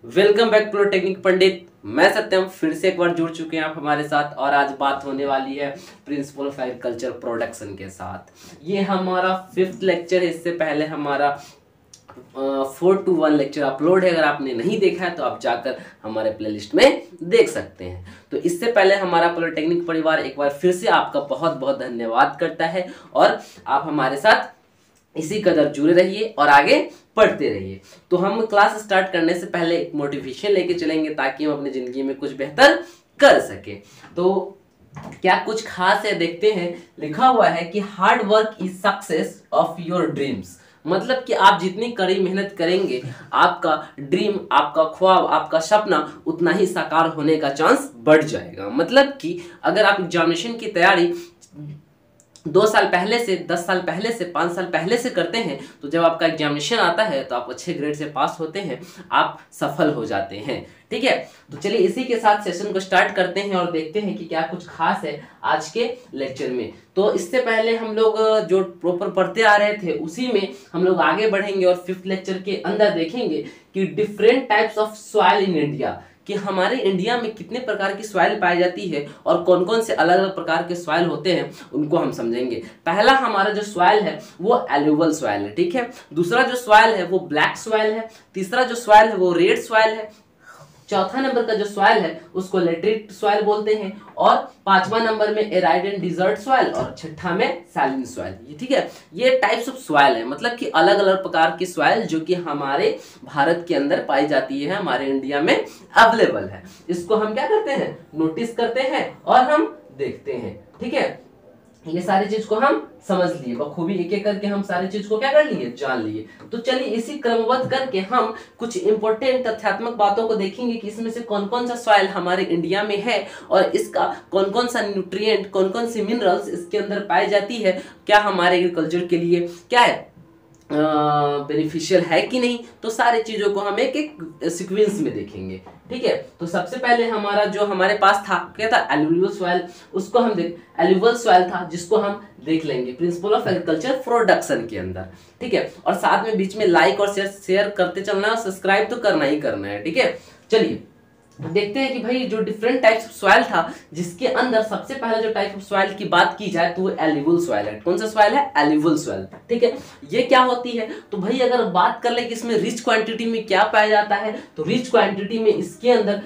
Welcome back to technique पंडित। मैं सत्यम फिर से एक बार जुड़ चुके हैं आप हमारे साथ और आज बात होने वाली है प्रिंसिपल ऑफ एग्रीकल्चर प्रोडक्शन के साथ। ये हमारा 5th लेक्चर है। इससे पहले हमारा 4-1 लेक्चर अपलोड है। अगर आपने नहीं देखा है तो आप जाकर हमारे प्लेलिस्ट में देख सकते हैं। तो इससे पहले हमारा पॉलिटेक्निक परिवार एक बार फिर से आपका बहुत बहुत धन्यवाद करता है और आप हमारे साथ इसी कदर जुड़े रहिए और आगे पढ़ते रहिए। तो हम क्लास स्टार्ट करने से पहले एक मोटिवेशन लेके चलेंगे ताकि हम अपनी जिंदगी में कुछ बेहतर कर सके। तो क्या कुछ खास है, देखते हैं। लिखा हुआ है कि hard work is success of your dreams. मतलब कि आप जितनी कड़ी मेहनत करेंगे आपका ड्रीम, आपका ख्वाब, आपका सपना उतना ही साकार होने का चांस बढ़ जाएगा। मतलब कि अगर आप एग्जामिनेशन की तैयारी 2 साल पहले से, 10 साल पहले से, 5 साल पहले से करते हैं तो जब आपका एग्जामिनेशन आता है तो आप अच्छे ग्रेड से पास होते हैं, आप सफल हो जाते हैं। ठीक है, तो चलिए इसी के साथ सेशन को स्टार्ट करते हैं और देखते हैं कि क्या कुछ खास है आज के लेक्चर में। तो इससे पहले हम लोग जो प्रॉपर पढ़ते आ रहे थे उसी में हम लोग आगे बढ़ेंगे और 5th लेक्चर के अंदर देखेंगे कि different types of soil in India, कि हमारे इंडिया में कितने प्रकार की सॉइल पाई जाती है और कौन कौन से अलग अलग प्रकार के सॉइल होते हैं उनको हम समझेंगे। पहला हमारा जो सॉइल है वो एलुवल सॉइल है। ठीक है, दूसरा जो सॉइल है वो ब्लैक सॉइल है, तीसरा जो सॉइल है वो रेड सॉइल है, चौथा नंबर का जो सॉइल है उसको लेटरिट सॉइल बोलते हैं और 5वां नंबर में एराइड एंड डिजर्ट सॉइल और छठा में सैलिन सॉइल। ठीक है, ये टाइप्स ऑफ सॉइल है, मतलब कि अलग अलग प्रकार की सॉइल जो कि हमारे भारत के अंदर पाई जाती है, हमारे इंडिया में अवेलेबल है। इसको हम क्या करते हैं, नोटिस करते हैं और हम देखते हैं। ठीक है, ये सारी चीज को हम समझ लिए बखूबी, एक एक करके हम सारी चीज को क्या कर लिए, जान लिए। तो चलिए इसी क्रमबद्ध करके हम कुछ इंपॉर्टेंट तथ्यात्मक बातों को देखेंगे कि इसमें से कौन कौन सा सॉइल हमारे इंडिया में है और इसका कौन कौन सा न्यूट्रिएंट, कौन कौन सी मिनरल्स इसके अंदर पाई जाती है, क्या हमारे एग्रीकल्चर के लिए क्या है बेनिफिशियल है कि नहीं। तो सारी चीजों को हम एक एक सीक्वेंस में देखेंगे। ठीक है, तो सबसे पहले हमारा जो हमारे पास था क्या था, एलुवियल सॉइल। उसको हम एलुवियल सॉइल था जिसको हम देख लेंगे प्रिंसिपल ऑफ एग्रीकल्चर प्रोडक्शन के अंदर। ठीक है, और साथ में बीच में लाइक और शेयर करते चलना है और सब्सक्राइब तो करना ही करना है। ठीक है, चलिए देखते हैं कि भाई जो डिफरेंट टाइप्स ऑफ सॉइल था जिसके अंदर सबसे पहले जो टाइप ऑफ सॉइल की बात की जाए तो वो एलुवियल सॉइल है। कौन सा सॉइल है, एलुवियल सॉइल। ठीक है, ये क्या होती है, तो भाई अगर बात कर ले कि इसमें रिच क्वांटिटी में क्या पाया जाता है तो रिच क्वांटिटी में इसके अंदर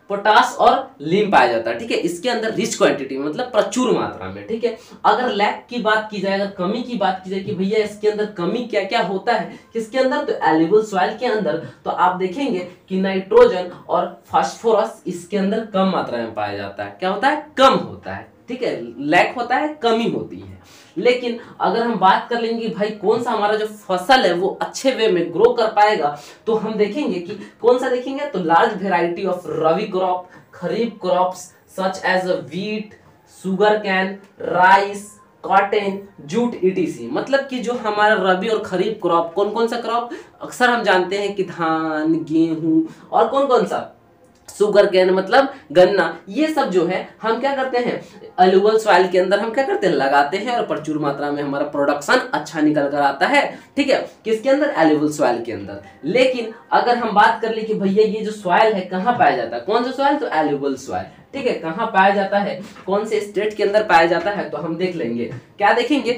पोटास और लीम पाया जाता है। ठीक है, इसके अंदर रिच क्वांटिटी मतलब प्रचुर मात्रा में। ठीक है, अगर लैक की बात की जाए, अगर कमी की बात की जाए कि भैया इसके अंदर कमी क्या क्या होता है किसके अंदर, तो एलुवियल सॉइल के अंदर, तो आप देखेंगे कि नाइट्रोजन और फास्फोरस इसके अंदर कम मात्रा में पाया जाता है। क्या होता है, कम होता है। ठीक है, लैक होता है, कमी होती है। लेकिन अगर हम बात कर लेंगे भाई कौन सा हमारा जो फसल है वो अच्छे वे में ग्रो कर पाएगा तो हम देखेंगे कि कौन सा देखेंगे, तो large variety of rabi crop, kharif crops such as wheat, sugar cane, rice, cotton, jute ETC. मतलब कि जो हमारा रबी और खरीफ क्रॉप, कौन कौन सा क्रॉप, अक्सर हम जानते हैं कि धान, गेहूं और कौन कौन सा, सुगर केन मतलब गन्ना, ये सब जो है हम क्या करते हैं एलुवियल सॉइल के अंदर हम क्या करते हैं, लगाते हैं और प्रचुर मात्रा में हमारा प्रोडक्शन अच्छा निकल कर आता है। ठीक है, किसके अंदर, एलुवियल सॉइल के अंदर। लेकिन अगर हम बात कर ले कि भैया ये जो सॉइल है कहाँ पाया जाता है, कौन सा सॉइल, तो एलुवियल सॉइल। ठीक है, कहाँ पाया जाता है, कौन से स्टेट के अंदर पाया जाता है, तो हम देख लेंगे। क्या देखेंगे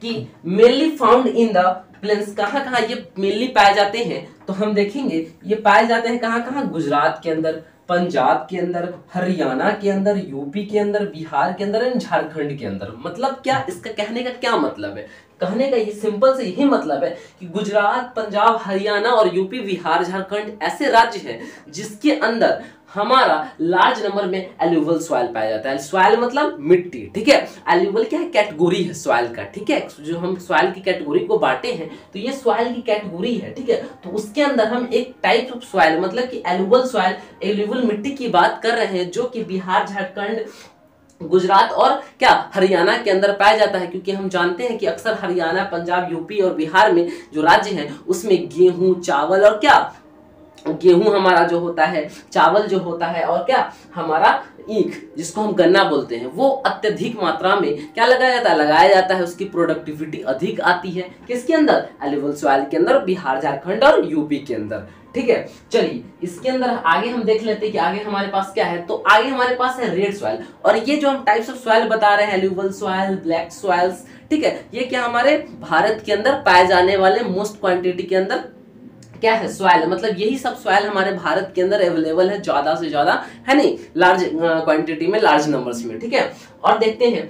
कि mainly found in the plains, कहाँ कहाँ ये मेनली पाए जाते हैं, तो हम देखेंगे ये पाए जाते हैं कहाँ कहाँ, गुजरात के अंदर, पंजाब के अंदर, हरियाणा के अंदर, यूपी के अंदर, बिहार के अंदर एंड झारखंड के अंदर। मतलब क्या, इसका कहने का क्या मतलब है, कहने का ये सिंपल से यही मतलब है कि गुजरात, पंजाब, हरियाणा और यूपी, बिहार, झारखंड ऐसे राज्य हैं जिसके अंदर हमारा लार्ज नंबर में एलुवियल सॉइल पाया जाता है। सॉइल मतलब मिट्टी। ठीक है, एलुवियल क्या है, कैटेगरी है सॉइल का। ठीक है, जो हम सॉइल की कैटेगरी को बांटे हैं तो ये सॉइल की कैटेगरी है। ठीक है, तो उसके अंदर हम एक टाइप ऑफ सॉइल मतलब कि एलुवियल सॉइल, एलुवियल मिट्टी की बात कर रहे हैं जो कि बिहार, झारखंड, गुजरात और क्या हरियाणा के अंदर पाया जाता है। क्योंकि हम जानते हैं कि अक्सर हरियाणा, पंजाब, यूपी और बिहार में जो राज्य हैं उसमें गेहूं, चावल और क्या गेहूं हमारा जो होता है, चावल जो होता है, और क्या हमारा ईख जिसको हम गन्ना बोलते हैं, वो अत्यधिक मात्रा में क्या लगाया जाता है, उसकी प्रोडक्टिविटी अधिक आती है किसके अंदर, एलुवियल सॉइल के अंदर, बिहार, झारखंड और यूपी के अंदर। ठीक है, चलिए इसके अंदर आगे हम देख लेते हैं कि आगे हमारे पास क्या है। तो आगे हमारे पास है रेड सॉइल, और ये जो हम टाइप्स ऑफ सॉइल बता रहे हैं, एलुवियल सॉइल, ब्लैक सॉइल्स, ठीक है, ये क्या हमारे भारत के अंदर पाए जाने वाले मोस्ट क्वांटिटी के अंदर क्या है, सॉइल, मतलब यही सब सॉइल हमारे भारत के अंदर अवेलेबल है ज्यादा से ज्यादा, है नहीं, लार्ज क्वांटिटी में, लार्ज नंबर्स में। ठीक है, और देखते हैं,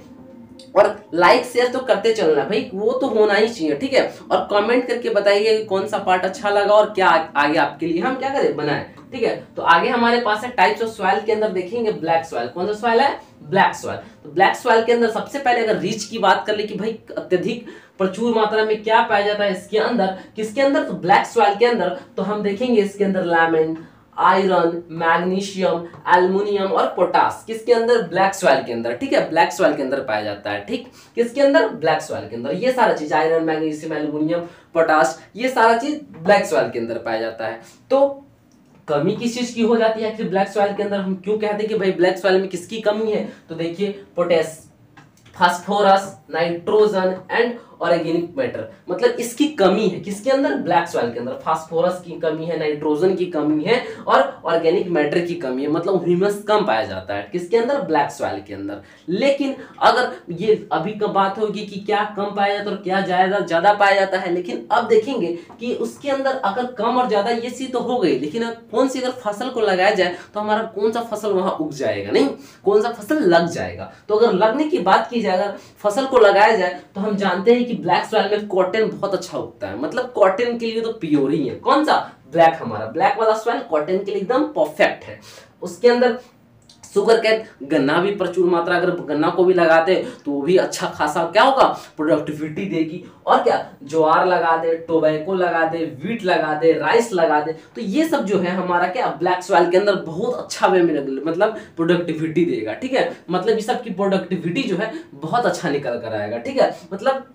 और लाइक शेयर तो करते चलना भाई, वो तो होना ही चाहिए। ठीक है, और कमेंट करके बताइए कि कौन सा पार्ट अच्छा लगा और क्या आगे आपके लिए हम क्या करें, बनाएं। ठीक है, तो आगे हमारे पास है टाइप्स ऑफ सॉइल के अंदर देखेंगे ब्लैक सॉइल। कौन सा सॉइल है, ब्लैक सॉइल। तो ब्लैक सॉइल के अंदर सबसे पहले अगर रिच की बात कर ले कि भाई अत्यधिक प्रचुर मात्रा में क्या पाया जाता है इसके अंदर, किसके अंदर, तो ब्लैक सॉइल के अंदर, तो हम देखेंगे इसके अंदर लाइमन, आयरन, मैग्नीशियम, एल्युमिनियम और पोटास, किसके अंदर, ब्लैक सॉइल के अंदर। ठीक है, ब्लैक सॉइल के अंदर पाया जाता है। ठीक, किसके अंदर, ब्लैक सॉइल के अंदर, ये सारा चीज आयरन, मैग्नीशियम, एल्युमिनियम, पोटास, ये सारा चीज ब्लैक सॉइल के अंदर पाया जाता है। तो कमी किस चीज की हो जाती है, फिर ब्लैक सॉइल के अंदर हम क्यों कहते हैं कि भाई ब्लैक सॉइल में किसकी कमी है, तो देखिए potash, phosphorus, nitrogen and organic matter, मतलब इसकी कमी है किसके अंदर, ब्लैक सॉइल के अंदर। फास्फोरस की कमी है, नाइट्रोजन की कमी है और ऑर्गेनिक मैटर की कमी है, मतलब ह्यूमस कम पाया जाता है किसके अंदर, ब्लैक सॉइल के अंदर। लेकिन अगर ये अभी कब बात होगी कि क्या कम पाया जाता है और क्या ज्यादा पाया जाता है, लेकिन अब देखेंगे कि उसके अंदर अगर कम और ज्यादा ये चीज तो हो गई, लेकिन कौन सी अगर फसल को लगाया जाए तो हमारा कौन सा फसल वहां उग जाएगा, नहीं कौन सा फसल लग जाएगा। तो अगर लगने की बात की जाए, अगर फसल को लगाया जाए, तो हम जानते हैं कि ब्लैक सॉइल में कॉटन बहुत अच्छा उगता है, मतलब कॉटन के लिए तो प्योर ही है। कौन सा, ब्लैक, हमारा ब्लैक वाला सॉइल कॉटन के लिए एकदम परफेक्ट है। उसके अंदर शुगर कैन, गन्ना भी प्रचुर मात्रा, अगर गन्ना को भी लगाते तो वो भी अच्छा खासा क्या होगा, प्रोडक्टिविटी देगी। और क्या, ज्वार लगा दे, टोबैको लगा दे, व्हीट लगा दे, राइस लगा दे, तो ये सब जो है हमारा क्या, ब्लैक सॉइल के अंदर बहुत अच्छा वे में मतलब प्रोडक्टिविटी देगा। ठीक है, मतलब ये सब की प्रोडक्टिविटी जो है बहुत अच्छा निकल कर आएगा। ठीक है, मतलब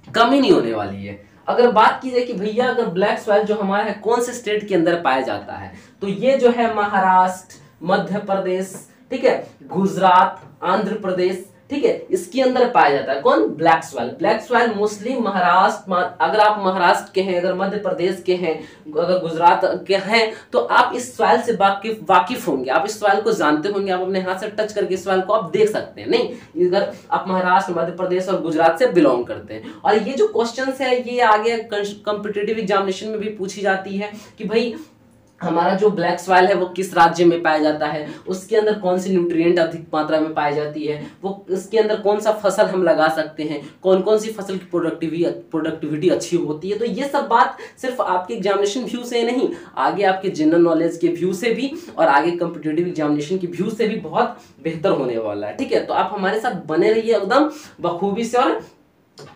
कमी नहीं होने वाली है। अगर बात की जाए कि भैया अगर ब्लैक सॉइल जो हमारा है कौन से स्टेट के अंदर पाया जाता है, तो ये जो है महाराष्ट्र, मध्य प्रदेश, ठीक है, गुजरात, आंध्र प्रदेश, ठीक है, इसके अंदर पाया जाता है। कौन, black soil. Black soil mostly Maharashtra, अगर आप महाराष्ट्र के हैं, अगर मध्य प्रदेश के हैं, अगर गुजरात के हैं, तो आप इस सॉइल से वाकिफ होंगे, आप इस सॉइल को जानते होंगे, आप अपने हाथ से टच करके इस सॉइल को आप देख सकते हैं। नहीं, अगर आप महाराष्ट्र, मध्य प्रदेश और गुजरात से बिलोंग करते हैं। और ये जो क्वेश्चन है ये आगे कॉम्पिटिटिव एग्जामिनेशन में भी पूछी जाती है कि भाई हमारा जो ब्लैक सॉइल है वो किस राज्य में पाया जाता है, उसके अंदर कौन सी न्यूट्रिएंट अधिक मात्रा में पाई जाती है, वो इसके अंदर कौन सा फसल हम लगा सकते हैं, कौन कौन सी फसल की प्रोडक्टिविटी अच्छी होती है। तो ये सब बात सिर्फ आपके एग्जामिनेशन व्यू से नहीं, आगे आपके जनरल नॉलेज के व्यू से भी और आगे कॉम्पिटिटिव एग्जामिनेशन के व्यू से भी बहुत बेहतर होने वाला है। ठीक है, तो आप हमारे साथ बने रहिए एकदम बखूबी से और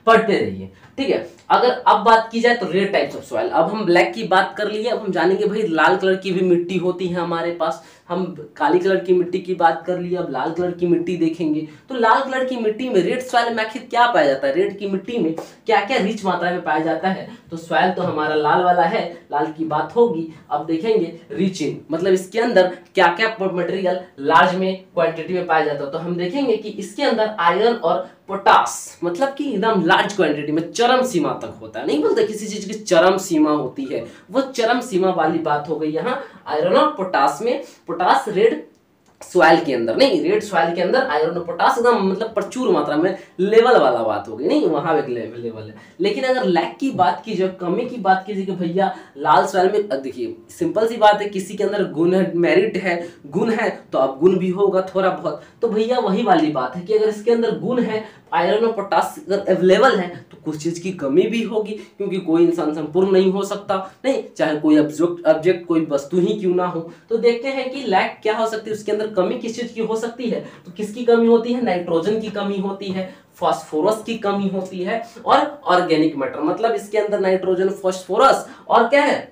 पढ़ते रहिए। ठीक है, अगर अब बात की जाए तो रेड टाइप्स ऑफ सॉइल, अब हम ब्लैक की बात कर लिए, अब हम जानेंगे भाई लाल कलर की भी मिट्टी होती है हमारे पास। हम काली कलर की मिट्टी की बात कर लिए, अब लाल कलर की मिट्टी देखेंगे। तो लाल कलर की मिट्टी में, रेड सॉइल में आखिर क्या पाया जाता है, रेड की मिट्टी में क्या क्या रिच मात्रा में पाया जाता है। तो सॉइल तो हमारा लाल वाला है, लाल की बात होगी। अब देखेंगे रिच इन, मतलब इसके अंदर क्या क्या मटेरियल लार्ज में क्वांटिटी में पाया जाता है। तो हम देखेंगे कि इसके अंदर आयरन और पोटास, मतलब कि एकदम लार्ज क्वांटिटी में, चरम सीमा तक होता है। नहीं बोलते किसी चीज की चरम सीमा होती है, वो चरम सीमा वाली बात हो गई यहाँ आयरन और पोटास में। पोटास रेड सॉइल के अंदर, नहीं रेड सॉइल के अंदर आयरन और पोटास एकदम मतलब प्रचुर मात्रा में, लेवल वाला बात हो गई, नहीं वहां एक लेवल है। लेकिन अगर लैक की बात की जाए, कमी की बात कीजिए कि भैया लाल सॉइल में, देखिए सिंपल सी बात है, किसी के अंदर गुण है, मेरिट है, गुण है, तो अब गुण भी होगा थोड़ा बहुत। तो भैया वही वाली बात है कि अगर इसके अंदर गुण है, आयरन और पोटास अगर अवेलेबल है, तो कुछ चीज की कमी भी होगी, क्योंकि कोई इंसान संपूर्ण नहीं हो सकता, नहीं चाहे कोई ऑब्जेक्ट कोई वस्तु ही क्यों ना हो। तो देखते हैं कि लैक क्या हो सकती है, उसके अंदर कमी किस चीज की हो सकती है। तो किसकी कमी होती है, नाइट्रोजन की कमी होती है, फास्फोरस की कमी होती है और ऑर्गेनिक मैटर, मतलब इसके अंदर नाइट्रोजन, फास्फोरस और क्या है,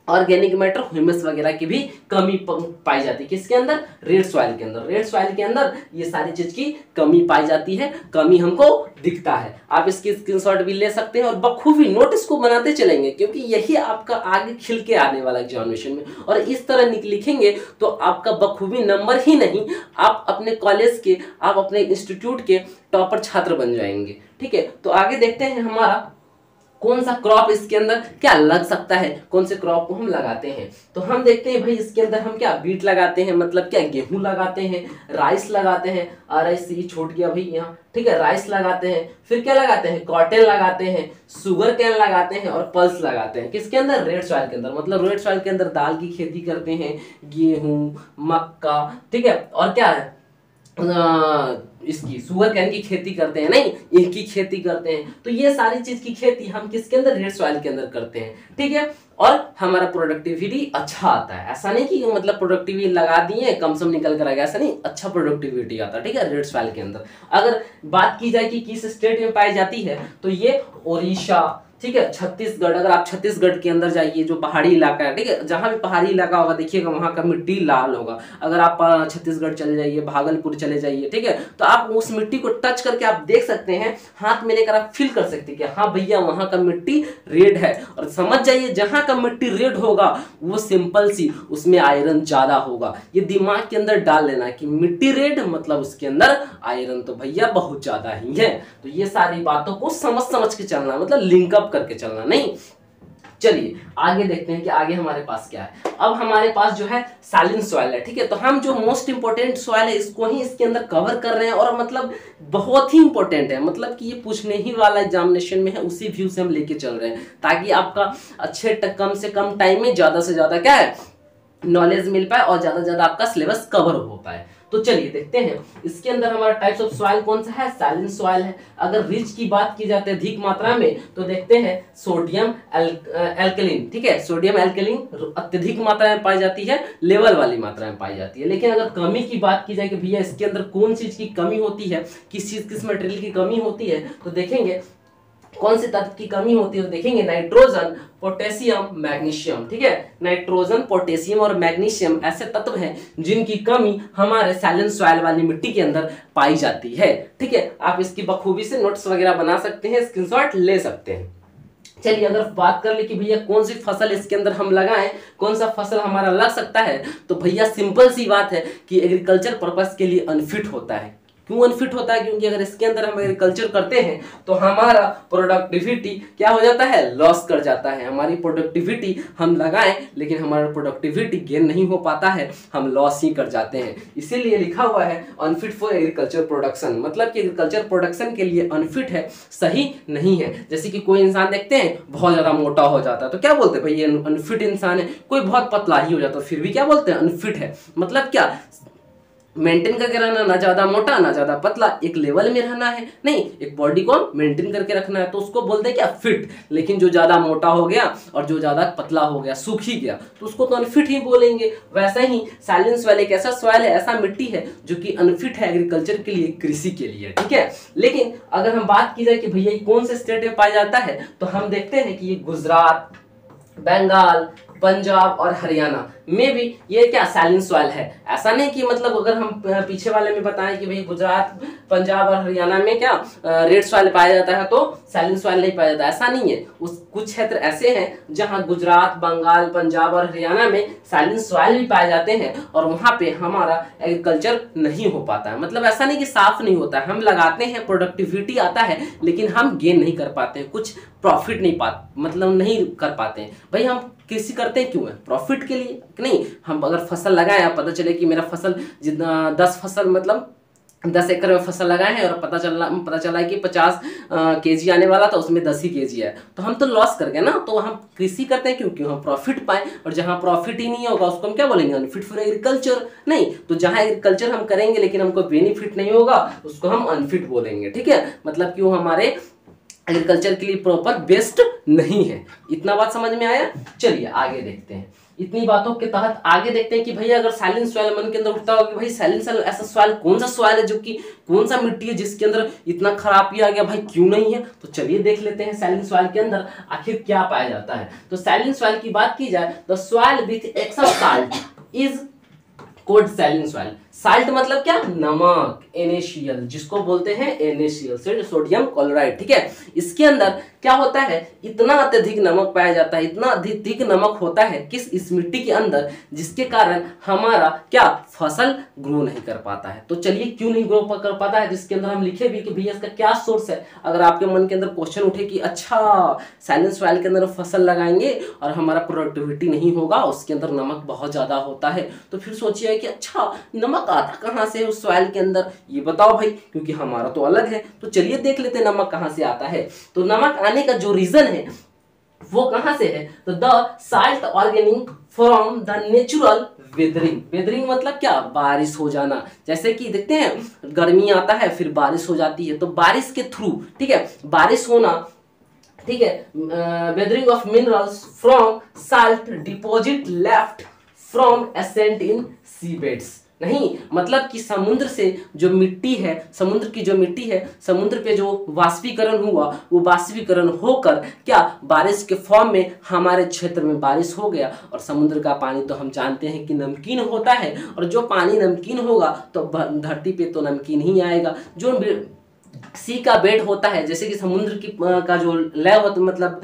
ऑर्गेनिक मैटर, ह्यूमस वगैरह की भी कमी पाई जाती है। किसके अंदर? रेड सॉइल के अंदर। रेड सॉइल के अंदर ये सारी चीज की कमी पाई जाती है, कमी हमको दिखता है। आप इसकी स्क्रीनशॉट भी ले सकते हैं और बखूबी नोटिस को बनाते चलेंगे, क्योंकि यही आपका आगे खिल के आने वाला एग्जामिनेशन में। और इस तरह लिखेंगे तो आपका बखूबी नंबर ही नहीं, आप अपने कॉलेज के, आप अपने इंस्टीट्यूट के टॉपर छात्र बन जाएंगे। ठीक है, तो आगे देखते हैं हमारा कौन सा क्रॉप इसके अंदर क्या लग सकता है, कौन से क्रॉप को हम लगाते हैं। तो हम देखते हैं भाई इसके अंदर हम क्या बीट लगाते हैं, मतलब क्या गेहूं लगाते हैं, राइस लगाते हैं, RIC छूट गया भाई यहाँ, ठीक है, राइस लगाते हैं, फिर क्या लगाते हैं, कॉटन लगाते हैं, सुगर कैन लगाते हैं और पल्स लगाते हैं। किसके अंदर? रेड सॉइल के अंदर। मतलब रेड सॉइल के अंदर दाल की खेती करते हैं, गेहूं, मक्का, ठीक है, और क्या है इसकी सुगर कैन की खेती करते हैं, नहीं ईख की खेती करते हैं। तो ये सारी चीज की खेती हम किसके अंदर? रेड सॉइल के अंदर करते हैं। ठीक है, और हमारा प्रोडक्टिविटी अच्छा आता है। ऐसा नहीं कि मतलब प्रोडक्टिविटी लगा दिए कम सम निकल कर आ गया, ऐसा नहीं, अच्छा प्रोडक्टिविटी आता है। ठीक है, रेड सॉइल के अंदर अगर बात की जाए कि किस स्टेट में पाई जाती है, तो ये ओडिशा, ठीक है, छत्तीसगढ़। अगर आप छत्तीसगढ़ के अंदर जाइए, जो पहाड़ी इलाका है, ठीक है, जहां भी पहाड़ी इलाका होगा देखिएगा वहां का मिट्टी लाल होगा। अगर आप छत्तीसगढ़ चले जाइए, भागलपुर चले जाइए, ठीक है, तो आप उस मिट्टी को टच करके आप देख सकते हैं, हाथ में लेकर आप फील कर सकते हैं कि हाँ भैया वहां का मिट्टी रेड है। और समझ जाइए जहां का मिट्टी रेड होगा वो सिंपल सी, उसमें आयरन ज्यादा होगा। ये दिमाग के अंदर डाल लेना कि मिट्टी रेड मतलब उसके अंदर आयरन तो भैया बहुत ज्यादा ही है। तो ये सारी बातों को समझ के चलना, मतलब लिंकअप करके चलना, नहीं। चलिए आगे देखते हैं कि आगे हमारे पास क्या है। अब हमारे पास जो है सैलिन सॉइल है, ठीक है, तो हम जो मोस्ट इंपोर्टेंट सॉइल है इसको ही इसके अंदर कवर कर रहे हैं, और मतलब बहुत ही इंपॉर्टेंट है, मतलब कि ये पूछने ही वाला एग्जामिनेशन में है, उसी व्यू से हम लेके चल रहे हैं, ताकि आपका अच्छे कम से कम टाइम में ज्यादा से ज्यादा क्या है नॉलेज मिल पाए और ज्यादा से ज्यादा आपका सिलेबस कवर हो पाए। तो चलिए देखते हैं इसके अंदर हमारा टाइप्स ऑफ सॉइल कौन सा है, सैलिन सॉइल है। अगर रिच की बात की जाती है अधिक मात्रा में, तो देखते हैं सोडियम एल्कलिन, ठीक है, सोडियम एल्कलिन अत्यधिक मात्रा में पाई जाती है, लेवल वाली मात्रा में पाई जाती है। लेकिन अगर कमी की बात की जाए कि भैया इसके अंदर कौन चीज की कमी होती है, किस मटेरियल की कमी होती है, तो देखेंगे कौन से तत्व की कमी होती है, तो देखेंगे नाइट्रोजन, पोटेशियम, मैग्नीशियम, ठीक है, नाइट्रोजन, पोटेशियम और मैग्नीशियम ऐसे तत्व हैं जिनकी कमी हमारे सैलिन सॉइल वाली मिट्टी के अंदर पाई जाती है। ठीक है, आप इसकी बखूबी से नोट्स वगैरह बना सकते हैं, स्क्रीनशॉट ले सकते हैं। चलिए अगर बात कर ले कि भैया कौन सी फसल इसके अंदर हम लगाएं, कौन सा फसल हमारा लग सकता है, तो भैया सिंपल सी बात है कि एग्रीकल्चर पर्पस के लिए अनफिट होता है। क्यों अनफिट होता है? क्योंकि अगर इसके अंदर हम एग्रीकल्चर करते हैं तो हमारा प्रोडक्टिविटी क्या हो जाता है, लॉस कर जाता है। हमारी प्रोडक्टिविटी हम लगाएं लेकिन हमारा प्रोडक्टिविटी गेन नहीं हो पाता है, हम लॉस ही कर जाते हैं। इसीलिए लिखा हुआ है अनफिट फॉर एग्रीकल्चर प्रोडक्शन, मतलब कि एग्रीकल्चर प्रोडक्शन के लिए अनफिट है, सही नहीं है। जैसे कि कोई इंसान देखते हैं बहुत ज्यादा मोटा हो जाता है तो क्या बोलते हैं, भाई ये अनफिट इंसान है। कोई बहुत पतला ही हो जाता है फिर भी क्या बोलते हैं, अनफिट है। मतलब क्या, मेंटेन करके रहना, ना ज्यादा मोटा ना ज्यादा पतला, एक लेवल में रहना है, नहीं एक बॉडी को मेंटेन करके रखना है, तो उसको बोलते हैं क्या, फिट। लेकिन जो ज्यादा मोटा हो गया और जो ज्यादा पतला हो गया, सूख ही गया, तो उसको तो अनफिट ही बोलेंगे। वैसा ही सैलिन सॉइल एक ऐसा सॉइल है, ऐसा मिट्टी है जो कि अनफिट है एग्रीकल्चर के लिए, कृषि के लिए। ठीक है, लेकिन अगर हम बात की जाए कि भैया कौन से स्टेट में पाया जाता है, तो हम देखते हैं कि ये गुजरात, बंगाल, पंजाब और हरियाणा में भी ये क्या सैलिन सॉइल है। ऐसा नहीं कि मतलब अगर हम पीछे वाले में बताएं कि भाई गुजरात, पंजाब और हरियाणा में क्या रेड सॉइल पाया जाता है तो सैलिन सॉइल नहीं पाया जाता, ऐसा नहीं है। उस कुछ क्षेत्र ऐसे हैं जहां गुजरात, बंगाल, पंजाब और हरियाणा में सैलिन सॉइल भी पाए जाते हैं और वहां पे हमारा एग्रीकल्चर नहीं हो पाता है। मतलब ऐसा नहीं कि साफ नहीं होता है, हम लगाते हैं, प्रोडक्टिविटी आता है, लेकिन हम गेन नहीं कर पाते हैं, कुछ प्रॉफिट नहीं मतलब नहीं कर पाते हैं। भाई हम कृषि करते हैं क्यों है, प्रॉफिट के लिए नहीं। हम अगर फसल लगाए, पता चले कि मेरा फसल जितना 10 फसल मतलब 10 एकड़ में फसल लगाए हैं और पता चला कि 50 केजी आने वाला था, उसमें 10 ही केजी है, तो हम तो लॉस कर गए ना। तो हम कृषि करते हैं क्योंकि हम प्रॉफिट पाए, और जहां प्रॉफिट ही नहीं होगा उसको हम क्या बोलेंगे, अनफिट फॉर एग्रीकल्चर। नहीं, तो जहां एग्रीकल्चर हम करेंगे लेकिन हमको बेनिफिट नहीं होगा उसको हम अनफिट बोलेंगे। ठीक है, मतलब कि वो हमारे एग्रीकल्चर के लिए प्रॉपर बेस्ट नहीं है। इतना बात समझ में आया? चलिए आगे देखते हैं। इतनी बातों के तहत आगे देखते हैं कि भैया अगर सैलिन सॉइल मन के अंदर उठता होगा कि भाई सैलिन सॉइल ऐसा सॉइल कौन सा सॉइल है जो कि कौन सा मिट्टी है जिसके अंदर इतना खराबी आ गया, भाई क्यों नहीं है। तो चलिए देख लेते हैं सैलिन सॉइल के अंदर आखिर क्या पाया जाता है। तो सैलिन सॉइल की बात की जाए तो soil with excess salt is called saline soil. Salt मतलब क्या, नमक, NaCl जिसको बोलते हैं NaCl, सोडियम क्लोराइड, ठीक है। इसके अंदर क्या होता है, इतना अत्यधिक नमक पाया जाता है, इतना अधिक नमक होता है किस, इस मिट्टी के अंदर, जिसके कारण हमारा क्या, फसल ग्रो नहीं कर पाता है। तो चलिए क्यों नहीं ग्रो कर पाता है, जिसके अंदर हम लिखे भी कि भैया इसका क्या सोर्स है। अगर आपके मन के अंदर क्वेश्चन उठे कि अच्छा सैलिन सॉइल के अंदर फसल लगाएंगे और हमारा प्रोडक्टिविटी नहीं होगा, उसके अंदर नमक बहुत ज्यादा होता है, तो फिर सोचिए कि अच्छा नमक आता कहां से उस सॉइल के अंदर, ये बताओ भाई, क्योंकि हमारा तो अलग है। तो चलिए देख लेते हैं नमक कहां से आता है। तो नमक आने का जो रीजन है वो कहां से है, तो the salt organic from the natural weathering. Weathering मतलब क्या, बारिश हो जाना। जैसे कि देखते हैं गर्मी आता है फिर बारिश हो जाती है, तो बारिश के थ्रू, ठीक है, बारिश होना, ठीक है, weathering of minerals from salt deposit left from ancient in seabeds. नहीं, मतलब कि समुद्र से जो मिट्टी है, समुद्र की जो मिट्टी है, समुद्र पे जो वाष्पीकरण हुआ, वो वाष्पीकरण होकर क्या, बारिश के फॉर्म में हमारे क्षेत्र में बारिश हो गया। और समुद्र का पानी तो हम जानते हैं कि नमकीन होता है, और जो पानी नमकीन होगा तो धरती पे तो नमकीन ही आएगा। जो सी का बेड होता है, जैसे कि समुद्र की का जो लय होता, मतलब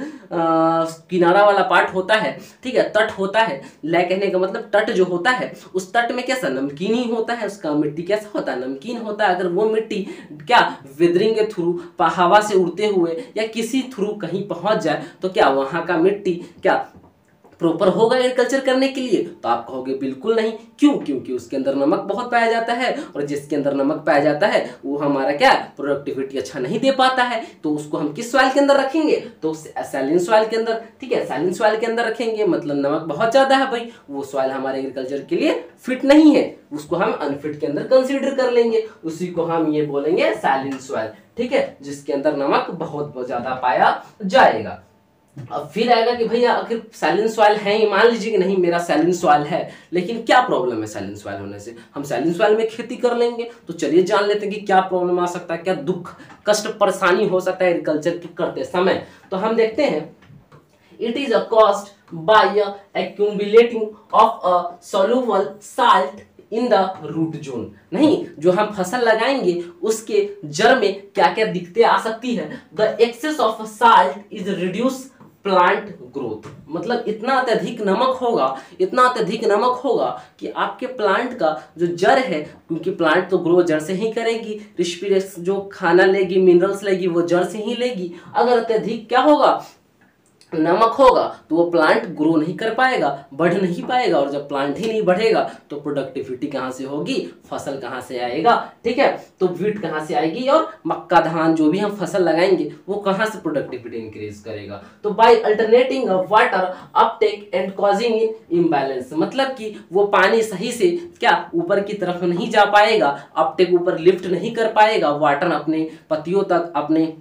किनारा वाला पार्ट होता है, ठीक है, तट होता है, लय कहने का मतलब तट जो होता है, उस तट में कैसा, नमकीन ही होता है, उसका मिट्टी कैसा होता है, नमकीन होता है। अगर वो मिट्टी क्या वेदरिंग के थ्रू, हवा से उड़ते हुए या किसी थ्रू कहीं पहुंच जाए, तो क्या वहां का मिट्टी क्या प्रॉपर होगा एग्रीकल्चर करने के लिए, तो आप कहोगे बिल्कुल नहीं। क्यों, क्योंकि उसके अंदर नमक बहुत पाया जाता है, और जिसके अंदर नमक पाया जाता है वो हमारा क्या, प्रोडक्टिविटी अच्छा नहीं दे पाता है। तो उसको हम किस सॉइल के अंदर रखेंगे, तो सैलिन सॉइल के अंदर, ठीक है, सैलिन सॉइल के अंदर रखेंगे, मतलब नमक बहुत ज्यादा है भाई, वो सॉइल हमारे एग्रीकल्चर के लिए फिट नहीं है, उसको हम अनफिट के अंदर कंसीडर कर लेंगे, उसी को हम ये बोलेंगे सैलिन सॉइल, ठीक है, जिसके अंदर नमक बहुत ज्यादा पाया जाएगा। अब फिर आएगा कि भैया आखिर सैलिन सॉइल है ही, मान लीजिए कि नहीं मेरा सैलिन सॉइल है, लेकिन क्या प्रॉब्लम है सैलिन सॉइल होने से, हम सैलिन सॉइल में खेती कर लेंगे। तो चलिए जान लेते हैं कि क्या प्रॉब्लम आ सकता है, क्या दुख, कष्ट, परेशानी हो सकता है एग्रीकल्चर की करते समय। तो हम देखते हैं, it is a caused by accumulating of a soluble salt in the root zone. नहीं, जो हम फसल लगाएंगे उसके जड़ में क्या क्या दिक्कतें आ सकती है, the excess of salt is reduce plant growth. मतलब इतना अत्यधिक नमक होगा, इतना अत्यधिक नमक होगा कि आपके प्लांट का जो जड़ है, क्योंकि प्लांट तो ग्रो जड़ से ही करेगी, रिस्पिरेशन जो खाना लेगी, मिनरल्स लेगी, वो जड़ से ही लेगी। अगर अत्यधिक क्या होगा, नमक होगा, तो वो प्लांट ग्रो नहीं कर पाएगा, बढ़ नहीं पाएगा, और जब प्लांट ही नहीं बढ़ेगा तो प्रोडक्टिविटी कहां से होगी, फसल कहां से आएगा, ठीक है, तो वीट कहां से आएगी, और मक्का, धान, जो भी हम फसल लगाएंगे वो कहां से प्रोडक्टिविटी इंक्रीज करेगा। तो by alternating water Uptake and causing in imbalance, मतलब कि वो पानी सही से क्या ऊपर की तरफ नहीं जा पाएगा, अपटेक ऊपर लिफ्ट नहीं कर पाएगा, वाटर अपने पत्तियों तक, अपने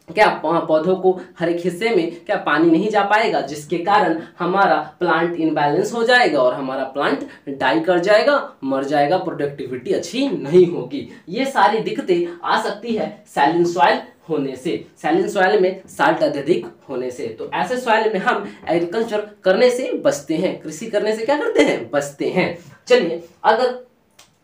क्या पौधों को हर एक हिस्से में क्या पानी नहीं जा पाएगा, जिसके कारण हमारा प्लांट इनबैलेंस हो जाएगा और हमारा प्लांट डाई कर जाएगा, मर जाएगा, प्रोडक्टिविटी अच्छी नहीं होगी। ये सारी दिक्कतें आ सकती है सैलिन सॉइल होने से, सैलिन सॉइल में साल्ट अत्यधिक होने से। तो ऐसे सॉइल में हम एग्रीकल्चर करने से बचते हैं, कृषि करने से क्या करते हैं, बचते हैं। चलिए, अगर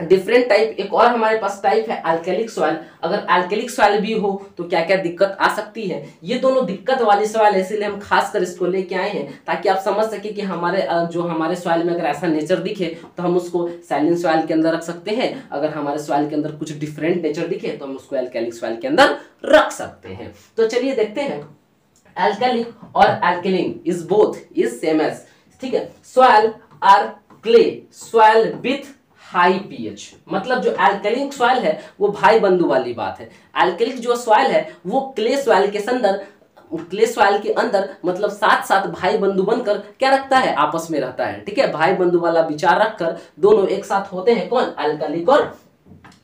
डिफरेंट टाइप, एक और हमारे पास टाइप है अल्केलिक सॉइल। अगर अल्केलिक सॉइल भी हो तो क्या क्या दिक्कत आ सकती है, ये दोनों दिक्कत वाली सॉइल है, इसीलिए हम खासकर इसको लेके आए हैं, ताकि आप समझ सके कि हमारे जो हमारे सॉइल में अगर ऐसा नेचर दिखे तो हम उसको सैलिन सॉइल के अंदर रख सकते हैं, अगर हमारे सॉइल के अंदर कुछ डिफरेंट नेचर दिखे तो हम उसको अल्केलिक सॉइल के अंदर रख सकते हैं। तो चलिए देखते हैं, अल्केलिक और alkaline is both is same as, ठीक है, soil are clay soil with high pH. मतलब जो अल्कलिक सॉइल है वो भाई बंधु वाली बात है। अल्कलिक जो सॉइल है वो क्ले सॉइल के अंदर, क्ले सॉइल के अंदर मतलब साथ साथ भाई बंधु बनकर क्या रखता है, आपस में रहता है, ठीक है, भाई बंधु वाला विचार रखकर दोनों एक साथ होते हैं, कौन, अल्कलिक और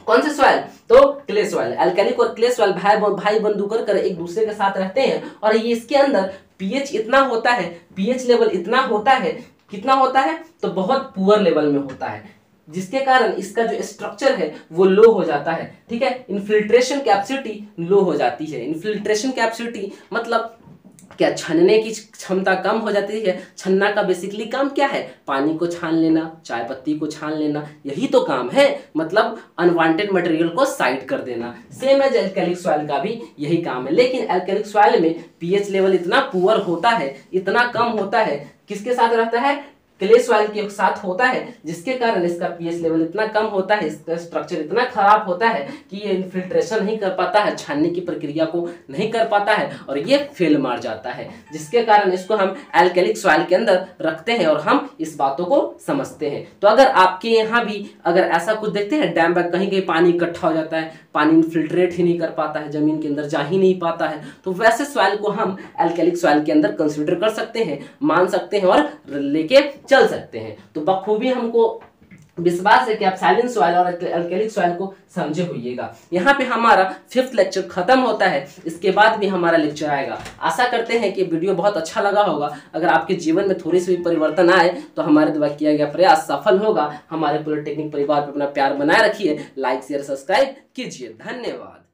कौन से सॉइल, तो क्ले सॉइल। अल्कलिक और क्ले सॉइल भाई बंधु कर एक दूसरे के साथ रहते हैं, और ये इसके अंदर पीएच इतना होता है, पीएच लेवल इतना होता है कितना होता है, तो बहुत पुअर लेवल में होता है, जिसके कारण इसका जो स्ट्रक्चर है वो लो हो जाता है। ठीक है, इन्फिल्ट्रेशन कैपेसिटी लो हो जाती है। इन्फिल्ट्रेशन कैपेसिटी मतलब क्या, छानने की क्षमता कम हो जाती है। छन्ना का बेसिकली काम क्या है, पानी को छान लेना, चाय पत्ती को छान लेना, यही तो काम है, मतलब अनवांटेड मटेरियल को साइड कर देना। सेम एज एल्कैलिक सॉइल का भी यही काम है, लेकिन एल्कैलिक सॉइल में पीएच लेवल इतना पुअर होता है, इतना कम होता है, किसके साथ रहता है, क्ले सॉइल के साथ होता है, जिसके कारण इसका पीएच लेवल इतना कम होता है, इसका स्ट्रक्चर इतना खराब होता है कि ये इन्फिल्ट्रेशन नहीं कर पाता है, छानने की प्रक्रिया को नहीं कर पाता है और ये फेल मार जाता है, जिसके कारण इसको हम एल्कैलिक सॉइल के अंदर रखते हैं और हम इस बातों को समझते हैं। तो अगर आपके यहाँ भी अगर ऐसा कुछ देखते हैं, डैम में कहीं कहीं पानी इकट्ठा हो जाता है, पानी इन्फिल्ट्रेट ही नहीं कर पाता है, जमीन के अंदर जा ही नहीं पाता है, तो वैसे सॉइल को हम एल्कैलिक सॉइल के अंदर कंसिडर कर सकते हैं, मान सकते हैं और लेके चल सकते हैं। तो बखूबी हमको विश्वास है कि आप सैलिन सॉइल और एल्कैलिक सॉइल को समझे होइएगा। यहाँ पे हमारा 5th लेक्चर खत्म होता है, इसके बाद भी हमारा लेक्चर आएगा। आशा करते हैं कि वीडियो बहुत अच्छा लगा होगा। अगर आपके जीवन में थोड़ी सी भी परिवर्तन आए तो हमारे द्वारा किया गया प्रयास सफल होगा। हमारे पॉलिटेक्निक परिवार पर अपना प्यार बनाए रखिए, लाइक शेयर सब्सक्राइब कीजिए। धन्यवाद।